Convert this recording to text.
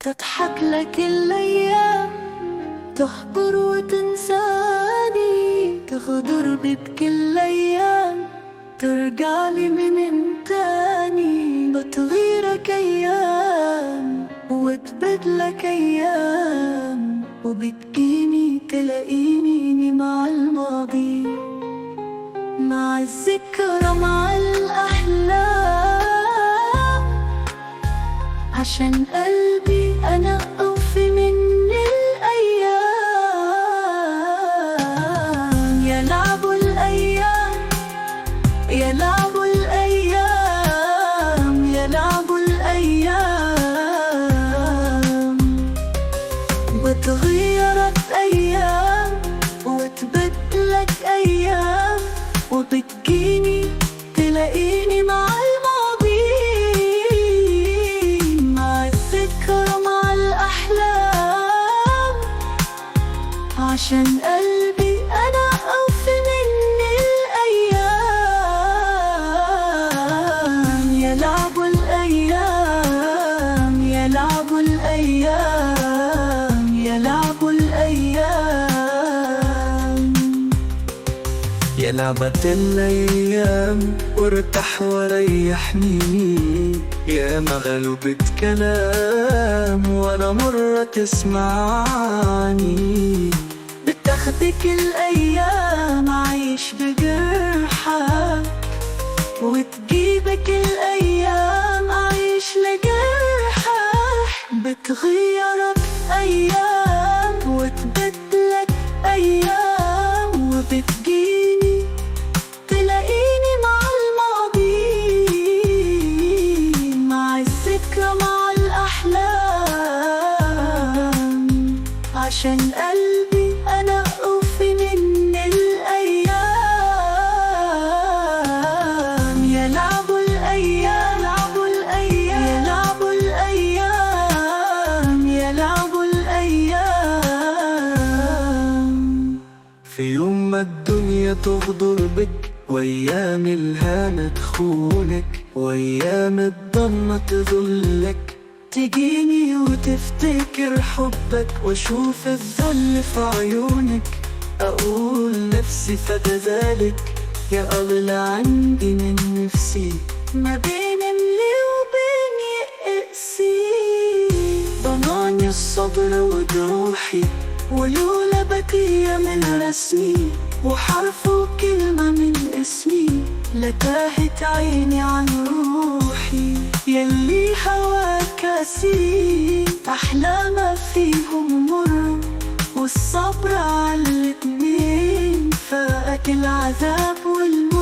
تضحك لك الأيام، تحضر وتنساني، تغدر بكل أيام، ترجعلي من تاني. بتغيرك أيام وتبدلك أيام، وبتجيني تلاقيني مع الماضي، مع الذكرى، مع الأحلام. عشان قلبي أنا أوفي من الأيام. يلعب الأيام، يلعب الأيام، يلعب الأيام. بتغيرك أيام وتبدلك أيام، وبتجيني تلاقيني مع الماضي، مع الذكرى، مع الأحلام. عشان قلبي أنا أوفي من الأيام. يلعب الأيام، يلعب الأيام، يلعب الأيام. يا لعبة الأيام وارتاح وريحني، يا مغلوبة كلام ولا مرة تسمعني. بتاخدك الأيام عايش بجرحك، وتجيبك الأيام عايش لجرحك. بتغيرك أيام وتبدلك أيام، وبتجيني تلاقيني مع الماضي، مع الذكرى، مع الأحلام. عشان قلبي أنا أوفي من الأيام. يلعب الأيام، يلعب الأيام، يلعب الأيام، يلعب الأيام. في يوم ما الدنيا تغدر بك، وأيام الهنا تخونك، وأيام الضلمة تذلك، تجيني وتفتكر حبك، واشوف الذل في عيونك، اقول نفسي فكذلك، يا اغلى عندي من نفسي. ما بين اللي وبين يأسي، ضناني الصبر وجروحي، ولولا بقية من رسمي، وحرف وكلمة من اسمي، لتاهت عيني عن روحي. يلي هواك كاسي، أحلى ما فيهم مر، والصبر على الاتنين فاقك العذاب والمر.